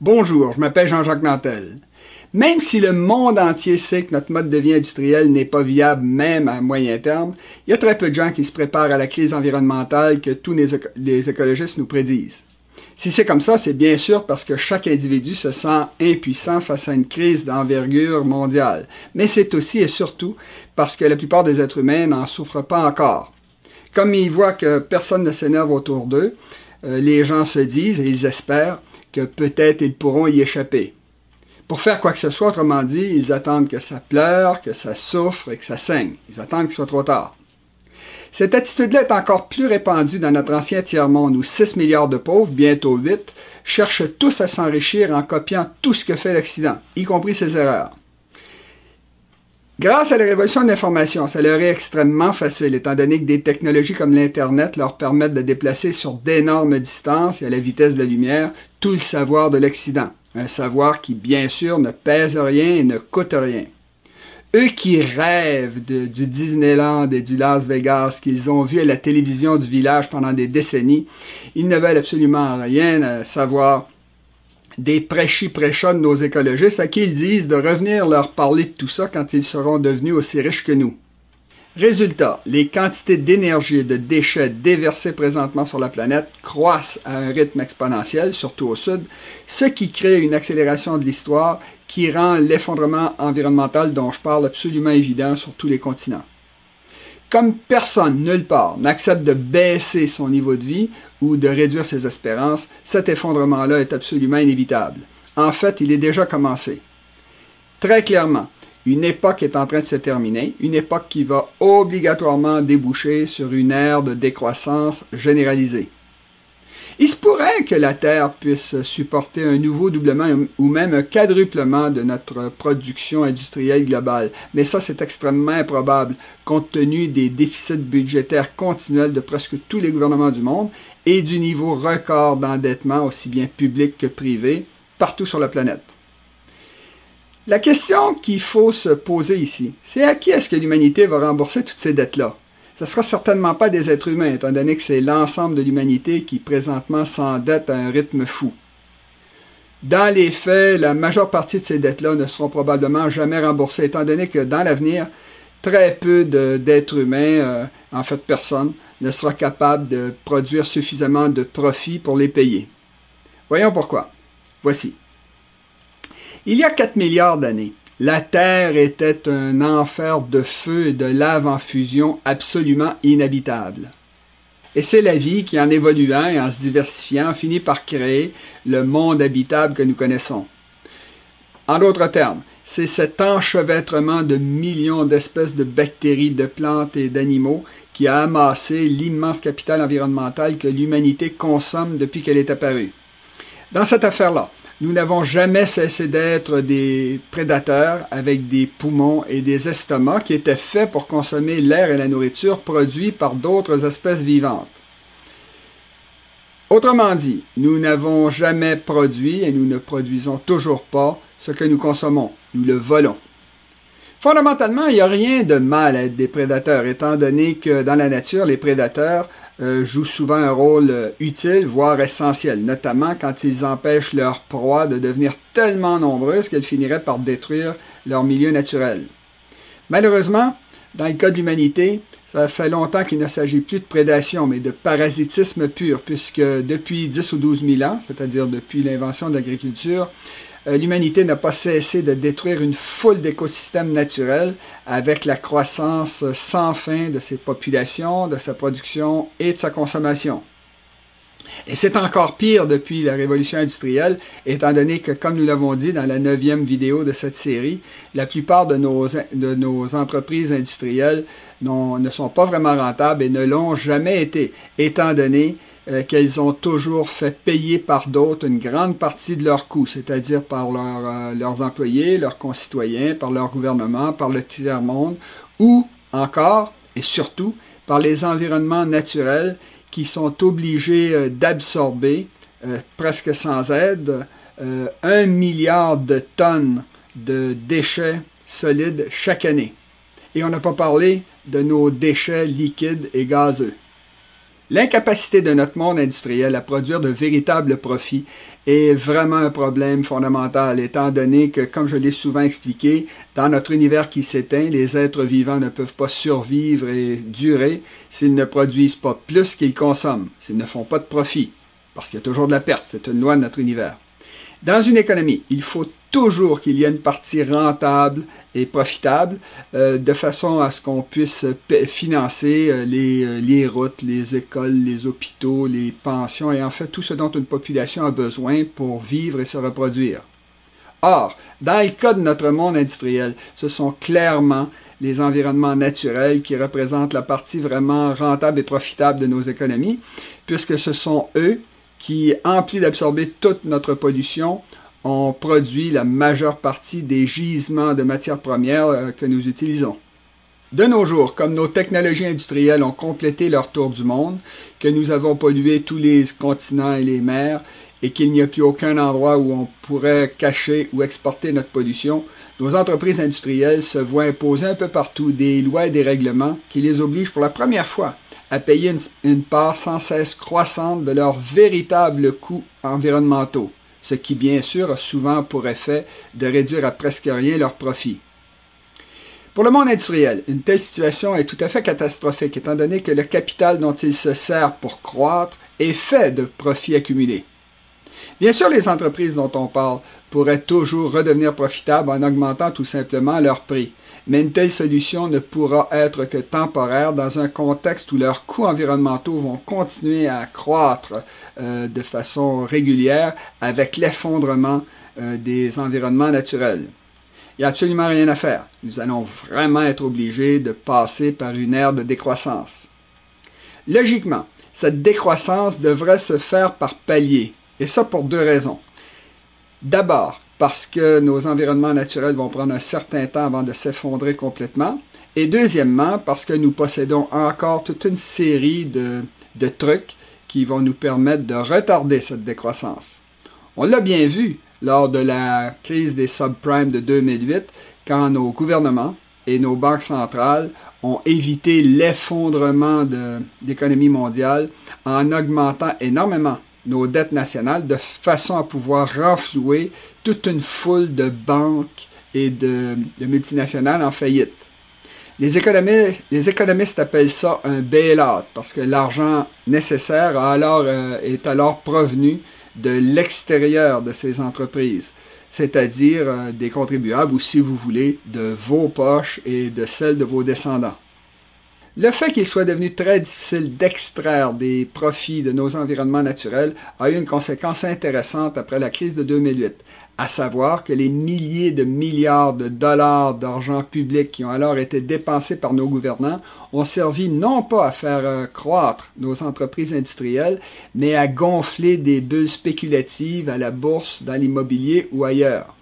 Bonjour, je m'appelle Jean-Jacques Nantel. Même si le monde entier sait que notre mode de vie industriel n'est pas viable même à moyen terme, il y a très peu de gens qui se préparent à la crise environnementale que tous les écologistes nous prédisent. Si c'est comme ça, c'est bien sûr parce que chaque individu se sent impuissant face à une crise d'envergure mondiale. Mais c'est aussi et surtout parce que la plupart des êtres humains n'en souffrent pas encore. Comme ils voient que personne ne s'énerve autour d'eux, les gens se disent et ils espèrent que peut-être ils pourront y échapper. Pour faire quoi que ce soit, autrement dit, ils attendent que ça pleure, que ça souffre et que ça saigne. Ils attendent qu'il soit trop tard. Cette attitude-là est encore plus répandue dans notre ancien tiers-monde où 6 milliards de pauvres, bientôt 8, cherchent tous à s'enrichir en copiant tout ce que fait l'Occident, y compris ses erreurs. Grâce à la révolution de l'information, ça leur est extrêmement facile, étant donné que des technologies comme l'Internet leur permettent de déplacer sur d'énormes distances et à la vitesse de la lumière tout le savoir de l'Occident. Un savoir qui, bien sûr, ne pèse rien et ne coûte rien. Eux qui rêvent du Disneyland et du Las Vegas qu'ils ont vu à la télévision du village pendant des décennies, ils ne veulent absolument rien savoir des prêchis-prêchats de nos écologistes à qui ils disent de revenir leur parler de tout ça quand ils seront devenus aussi riches que nous. Résultat, les quantités d'énergie et de déchets déversés présentement sur la planète croissent à un rythme exponentiel, surtout au sud, ce qui crée une accélération de l'histoire qui rend l'effondrement environnemental dont je parle absolument évident sur tous les continents. Comme personne, nulle part, n'accepte de baisser son niveau de vie ou de réduire ses espérances, cet effondrement-là est absolument inévitable. En fait, il est déjà commencé. Très clairement, une époque est en train de se terminer, une époque qui va obligatoirement déboucher sur une ère de décroissance généralisée. Il se pourrait que la Terre puisse supporter un nouveau doublement ou même un quadruplement de notre production industrielle globale, mais ça c'est extrêmement improbable compte tenu des déficits budgétaires continuels de presque tous les gouvernements du monde et du niveau record d'endettement aussi bien public que privé partout sur la planète. La question qu'il faut se poser ici, c'est à qui est-ce que l'humanité va rembourser toutes ces dettes-là? Ce ne sera certainement pas des êtres humains, étant donné que c'est l'ensemble de l'humanité qui présentement s'endette à un rythme fou. Dans les faits, la majeure partie de ces dettes-là ne seront probablement jamais remboursées, étant donné que dans l'avenir, très peu d'êtres humains, en fait personne, ne sera capable de produire suffisamment de profit pour les payer. Voyons pourquoi. Voici. Il y a 4 milliards d'années, la Terre était un enfer de feu et de lave en fusion absolument inhabitable. Et c'est la vie qui, en évoluant et en se diversifiant, finit par créer le monde habitable que nous connaissons. En d'autres termes, c'est cet enchevêtrement de millions d'espèces de bactéries, de plantes et d'animaux qui a amassé l'immense capital environnemental que l'humanité consomme depuis qu'elle est apparue. Dans cette affaire-là, nous n'avons jamais cessé d'être des prédateurs avec des poumons et des estomacs qui étaient faits pour consommer l'air et la nourriture produits par d'autres espèces vivantes. Autrement dit, nous n'avons jamais produit et nous ne produisons toujours pas ce que nous consommons, nous le volons. Fondamentalement, il n'y a rien de mal à être des prédateurs, étant donné que dans la nature, les prédateurs jouent souvent un rôle utile, voire essentiel, notamment quand ils empêchent leur proie de devenir tellement nombreuse qu'elle finirait par détruire leur milieu naturel. Malheureusement, dans le cas de l'humanité, ça fait longtemps qu'il ne s'agit plus de prédation, mais de parasitisme pur, puisque depuis 10 ou 12 000 ans, c'est-à-dire depuis l'invention de l'agriculture, l'humanité n'a pas cessé de détruire une foule d'écosystèmes naturels avec la croissance sans fin de ses populations, de sa production et de sa consommation. Et c'est encore pire depuis la révolution industrielle, étant donné que, comme nous l'avons dit dans la 9e vidéo de cette série, la plupart de nos entreprises industrielles ne sont pas vraiment rentables et ne l'ont jamais été, étant donné qu'elles ont toujours fait payer par d'autres une grande partie de leurs coûts, c'est-à-dire par leurs employés, leurs concitoyens, par leur gouvernement, par le tiers-monde, ou encore, et surtout, par les environnements naturels qui sont obligés d'absorber, presque sans aide, 1 milliard de tonnes de déchets solides chaque année. Et on n'a pas parlé de nos déchets liquides et gazeux. L'incapacité de notre monde industriel à produire de véritables profits est vraiment un problème fondamental, étant donné que, comme je l'ai souvent expliqué, dans notre univers qui s'éteint, les êtres vivants ne peuvent pas survivre et durer s'ils ne produisent pas plus qu'ils consomment, s'ils ne font pas de profit, parce qu'il y a toujours de la perte, c'est une loi de notre univers. Dans une économie, il faut toujours qu'il y ait une partie rentable et profitable, de façon à ce qu'on puisse financer les routes, les écoles, les hôpitaux, les pensions et en fait tout ce dont une population a besoin pour vivre et se reproduire. Or, dans le cas de notre monde industriel, ce sont clairement les environnements naturels qui représentent la partie vraiment rentable et profitable de nos économies, puisque ce sont eux qui, en plus d'absorber toute notre pollution, ont produit la majeure partie des gisements de matières premières que nous utilisons. De nos jours, comme nos technologies industrielles ont complété leur tour du monde, que nous avons pollué tous les continents et les mers, et qu'il n'y a plus aucun endroit où on pourrait cacher ou exporter notre pollution, nos entreprises industrielles se voient imposer un peu partout des lois et des règlements qui les obligent pour la première fois à payer une part sans cesse croissante de leurs véritables coûts environnementaux, ce qui bien sûr a souvent pour effet de réduire à presque rien leurs profits. Pour le monde industriel, une telle situation est tout à fait catastrophique, étant donné que le capital dont il se sert pour croître est fait de profits accumulés. Bien sûr, les entreprises dont on parle pourraient toujours redevenir profitables en augmentant tout simplement leur prix, mais une telle solution ne pourra être que temporaire dans un contexte où leurs coûts environnementaux vont continuer à croître de façon régulière avec l'effondrement des environnements naturels. Il n'y a absolument rien à faire. Nous allons vraiment être obligés de passer par une ère de décroissance. Logiquement, cette décroissance devrait se faire par paliers, et ça pour deux raisons. D'abord, parce que nos environnements naturels vont prendre un certain temps avant de s'effondrer complètement, et deuxièmement, parce que nous possédons encore toute une série de trucs qui vont nous permettre de retarder cette décroissance. On l'a bien vu lors de la crise des subprimes de 2008, quand nos gouvernements et nos banques centrales ont évité l'effondrement de l'économie mondiale en augmentant énormément nos dettes nationales de façon à pouvoir renflouer toute une foule de banques et de multinationales en faillite. Les économistes appellent ça un bail-out parce que l'argent nécessaire est alors provenu de l'extérieur de ces entreprises, c'est-à-dire des contribuables ou, si vous voulez, de vos poches et de celles de vos descendants. Le fait qu'il soit devenu très difficile d'extraire des profits de nos environnements naturels a eu une conséquence intéressante après la crise de 2008, à savoir que les milliers de milliards de dollars d'argent public qui ont alors été dépensés par nos gouvernants ont servi non pas à faire croître nos entreprises industrielles, mais à gonfler des bulles spéculatives à la bourse, dans l'immobilier ou ailleurs.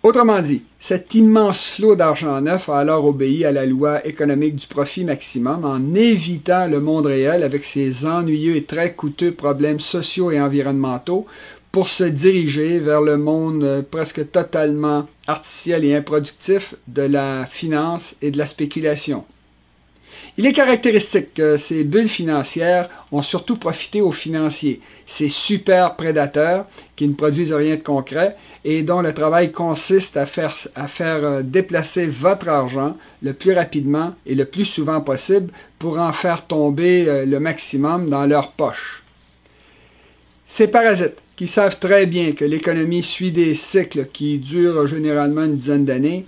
Autrement dit, cet immense flot d'argent neuf a alors obéi à la loi économique du profit maximum en évitant le monde réel avec ses ennuyeux et très coûteux problèmes sociaux et environnementaux pour se diriger vers le monde presque totalement artificiel et improductif de la finance et de la spéculation. Il est caractéristique que ces bulles financières ont surtout profité aux financiers, ces super prédateurs qui ne produisent rien de concret et dont le travail consiste à faire déplacer votre argent le plus rapidement et le plus souvent possible pour en faire tomber le maximum dans leur poche. Ces parasites, qui savent très bien que l'économie suit des cycles qui durent généralement une dizaine d'années,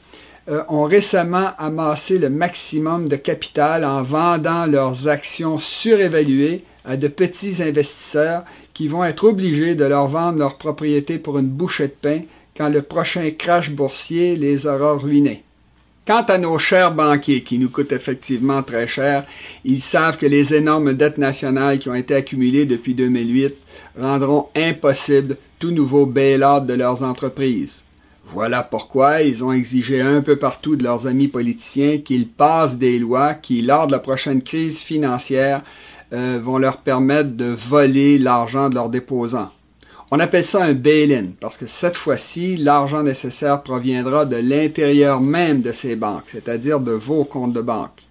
ont récemment amassé le maximum de capital en vendant leurs actions surévaluées à de petits investisseurs qui vont être obligés de leur vendre leurs propriétés pour une bouchée de pain quand le prochain crash boursier les aura ruinés. Quant à nos chers banquiers, qui nous coûtent effectivement très cher, ils savent que les énormes dettes nationales qui ont été accumulées depuis 2008 rendront impossible tout nouveau bail-out de leurs entreprises. Voilà pourquoi ils ont exigé un peu partout de leurs amis politiciens qu'ils passent des lois qui, lors de la prochaine crise financière, vont leur permettre de voler l'argent de leurs déposants. On appelle ça un bail-in, parce que cette fois-ci, l'argent nécessaire proviendra de l'intérieur même de ces banques, c'est-à-dire de vos comptes de banque.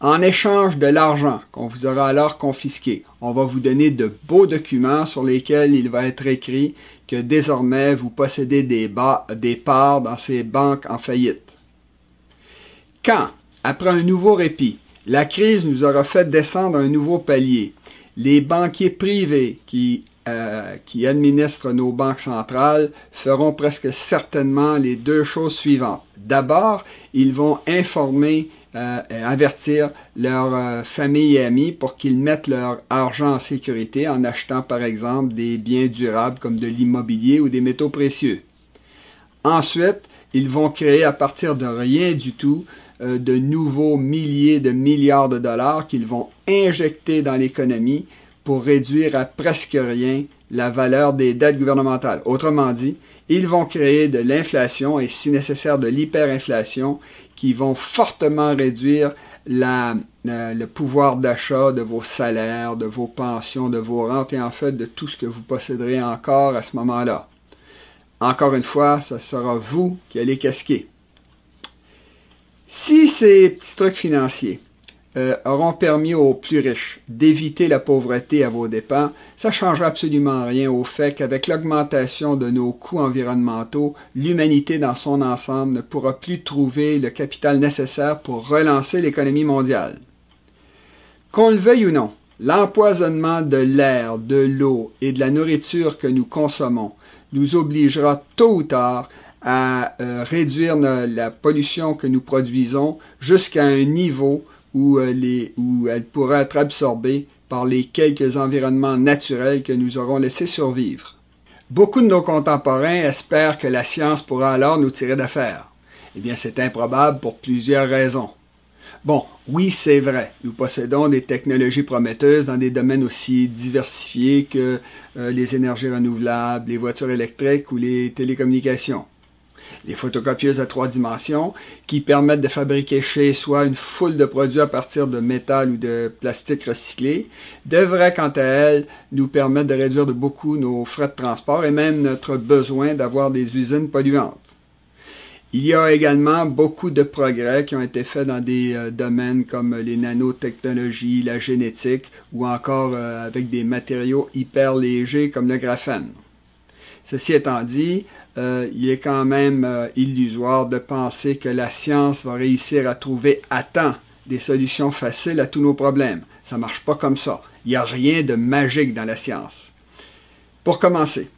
En échange de l'argent qu'on vous aura alors confisqué, on va vous donner de beaux documents sur lesquels il va être écrit que désormais vous possédez des parts dans ces banques en faillite. Quand, après un nouveau répit, la crise nous aura fait descendre un nouveau palier, les banquiers privés qui administrent nos banques centrales feront presque certainement les deux choses suivantes. D'abord, ils vont avertir leurs familles et amis pour qu'ils mettent leur argent en sécurité en achetant par exemple des biens durables comme de l'immobilier ou des métaux précieux. Ensuite, ils vont créer à partir de rien du tout de nouveaux milliers de milliards de dollars qu'ils vont injecter dans l'économie pour réduire à presque rien la valeur des dettes gouvernementales. Autrement dit, ils vont créer de l'inflation et si nécessaire de l'hyperinflation qui vont fortement réduire le pouvoir d'achat de vos salaires, de vos pensions, de vos rentes et en fait de tout ce que vous posséderez encore à ce moment-là. Encore une fois, ce sera vous qui allez casquer. Si ces petits trucs financiers auront permis aux plus riches d'éviter la pauvreté à vos dépens, ça ne changera absolument rien au fait qu'avec l'augmentation de nos coûts environnementaux, l'humanité dans son ensemble ne pourra plus trouver le capital nécessaire pour relancer l'économie mondiale. Qu'on le veuille ou non, l'empoisonnement de l'air, de l'eau et de la nourriture que nous consommons nous obligera tôt ou tard à réduire la pollution que nous produisons jusqu'à un niveau où elle pourra être absorbée par les quelques environnements naturels que nous aurons laissés survivre. Beaucoup de nos contemporains espèrent que la science pourra alors nous tirer d'affaire. Eh bien, c'est improbable pour plusieurs raisons. Bon, oui, c'est vrai, nous possédons des technologies prometteuses dans des domaines aussi diversifiés que les énergies renouvelables, les voitures électriques ou les télécommunications. Les photocopieuses à 3 dimensions qui permettent de fabriquer chez soi une foule de produits à partir de métal ou de plastique recyclé devraient quant à elles nous permettre de réduire de beaucoup nos frais de transport et même notre besoin d'avoir des usines polluantes. Il y a également beaucoup de progrès qui ont été faits dans des domaines comme les nanotechnologies, la génétique ou encore avec des matériaux hyper légers comme le graphène. Ceci étant dit, il est quand même illusoire de penser que la science va réussir à trouver à temps des solutions faciles à tous nos problèmes. Ça ne marche pas comme ça. Il n'y a rien de magique dans la science. Pour commencer,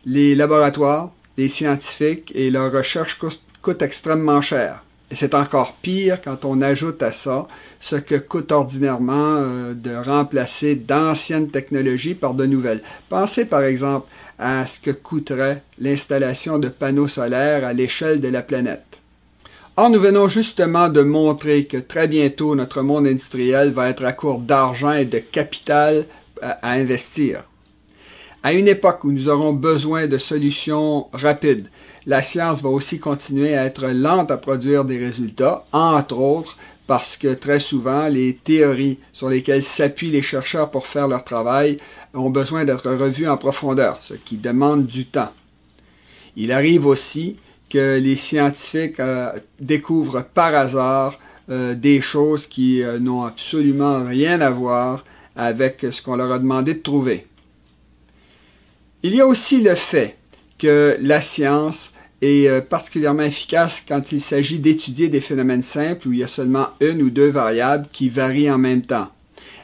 les laboratoires, les scientifiques et leurs recherches coûtent extrêmement cher. Et c'est encore pire quand on ajoute à ça ce que coûte ordinairement de remplacer d'anciennes technologies par de nouvelles. Pensez par exemple à ce que coûterait l'installation de panneaux solaires à l'échelle de la planète. Or, nous venons justement de montrer que très bientôt notre monde industriel va être à court d'argent et de capital à investir. À une époque où nous aurons besoin de solutions rapides, la science va aussi continuer à être lente à produire des résultats, entre autres parce que très souvent, les théories sur lesquelles s'appuient les chercheurs pour faire leur travail ont besoin d'être revues en profondeur, ce qui demande du temps. Il arrive aussi que les scientifiques découvrent par hasard des choses qui n'ont absolument rien à voir avec ce qu'on leur a demandé de trouver. Il y a aussi le fait que la science est particulièrement efficace quand il s'agit d'étudier des phénomènes simples où il y a seulement une ou deux variables qui varient en même temps.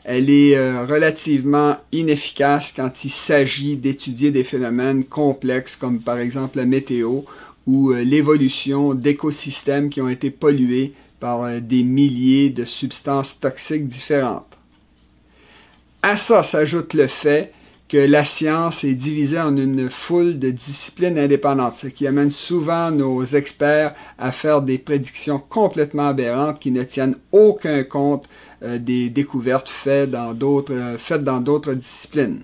Elle est relativement inefficace quand il s'agit d'étudier des phénomènes complexes comme par exemple la météo ou l'évolution d'écosystèmes qui ont été pollués par des milliers de substances toxiques différentes. À ça s'ajoute le fait que la science est divisée en une foule de disciplines indépendantes, ce qui amène souvent nos experts à faire des prédictions complètement aberrantes qui ne tiennent aucun compte des découvertes faites dans d'autres disciplines.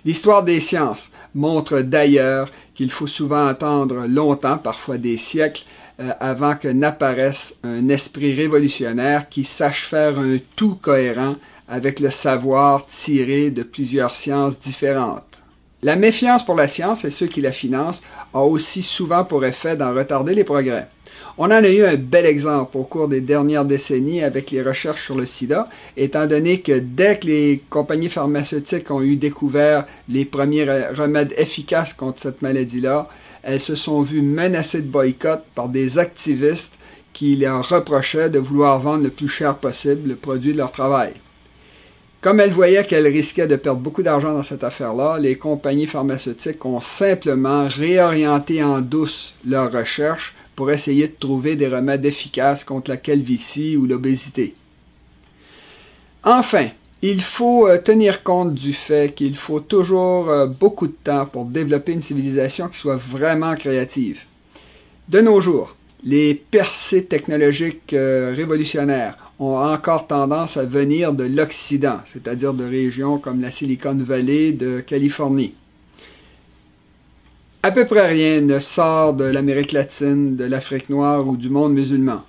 L'histoire des sciences montre d'ailleurs qu'il faut souvent attendre longtemps, parfois des siècles, avant que n'apparaisse un esprit révolutionnaire qui sache faire un tout cohérent avec le savoir tiré de plusieurs sciences différentes. La méfiance pour la science et ceux qui la financent a aussi souvent pour effet d'en retarder les progrès. On en a eu un bel exemple au cours des dernières décennies avec les recherches sur le sida, étant donné que dès que les compagnies pharmaceutiques ont eu découvert les premiers remèdes efficaces contre cette maladie-là, elles se sont vues menacées de boycott par des activistes qui leur reprochaient de vouloir vendre le plus cher possible le produit de leur travail. Comme elles voyaient qu'elles risquaient de perdre beaucoup d'argent dans cette affaire-là, les compagnies pharmaceutiques ont simplement réorienté en douce leurs recherches pour essayer de trouver des remèdes efficaces contre la calvitie ou l'obésité. Enfin, il faut tenir compte du fait qu'il faut toujours beaucoup de temps pour développer une civilisation qui soit vraiment créative. De nos jours, les percées technologiques révolutionnaires ont encore tendance à venir de l'Occident, c'est-à-dire de régions comme la Silicon Valley de Californie. À peu près rien ne sort de l'Amérique latine, de l'Afrique noire ou du monde musulman.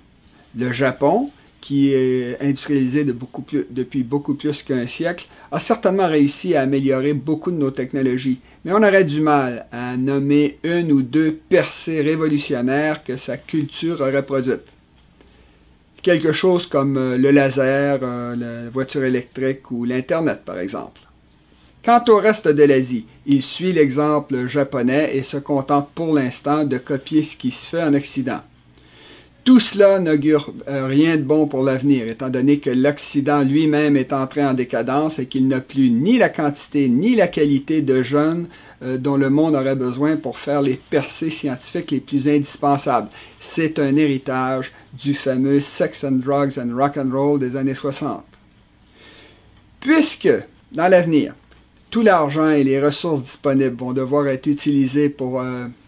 Le Japon, qui est industrialisé depuis beaucoup plus qu'un siècle, a certainement réussi à améliorer beaucoup de nos technologies, mais on aurait du mal à nommer une ou deux percées révolutionnaires que sa culture aurait produites. Quelque chose comme le laser, la voiture électrique ou l'Internet, par exemple. Quant au reste de l'Asie, il suit l'exemple japonais et se contente pour l'instant de copier ce qui se fait en Occident. Tout cela n'augure rien de bon pour l'avenir, étant donné que l'Occident lui-même est entré en décadence et qu'il n'a plus ni la quantité ni la qualité de jeunes dont le monde aurait besoin pour faire les percées scientifiques les plus indispensables. C'est un héritage du fameux Sex and Drugs and Rock and Roll des années 60. Puisque, dans l'avenir, tout l'argent et les ressources disponibles vont devoir être utilisés pour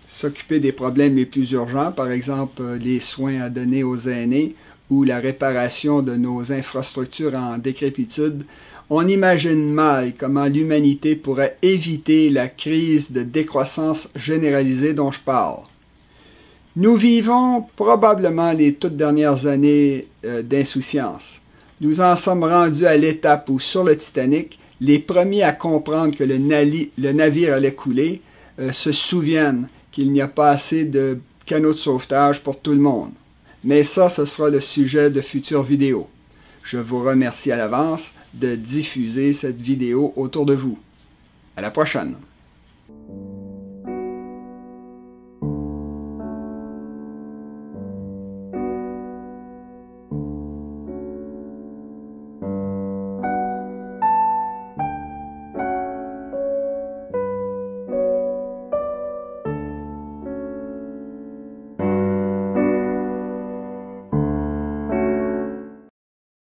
s'occuper des problèmes les plus urgents, par exemple les soins à donner aux aînés ou la réparation de nos infrastructures en décrépitude, on imagine mal comment l'humanité pourrait éviter la crise de décroissance généralisée dont je parle. Nous vivons probablement les toutes dernières années d'insouciance. Nous en sommes rendus à l'étape où, sur le Titanic, les premiers à comprendre que le navire allait couler se souviennent qu'il n'y a pas assez de canaux de sauvetage pour tout le monde. Mais ça, ce sera le sujet de futures vidéos. Je vous remercie à l'avance de diffuser cette vidéo autour de vous. À la prochaine!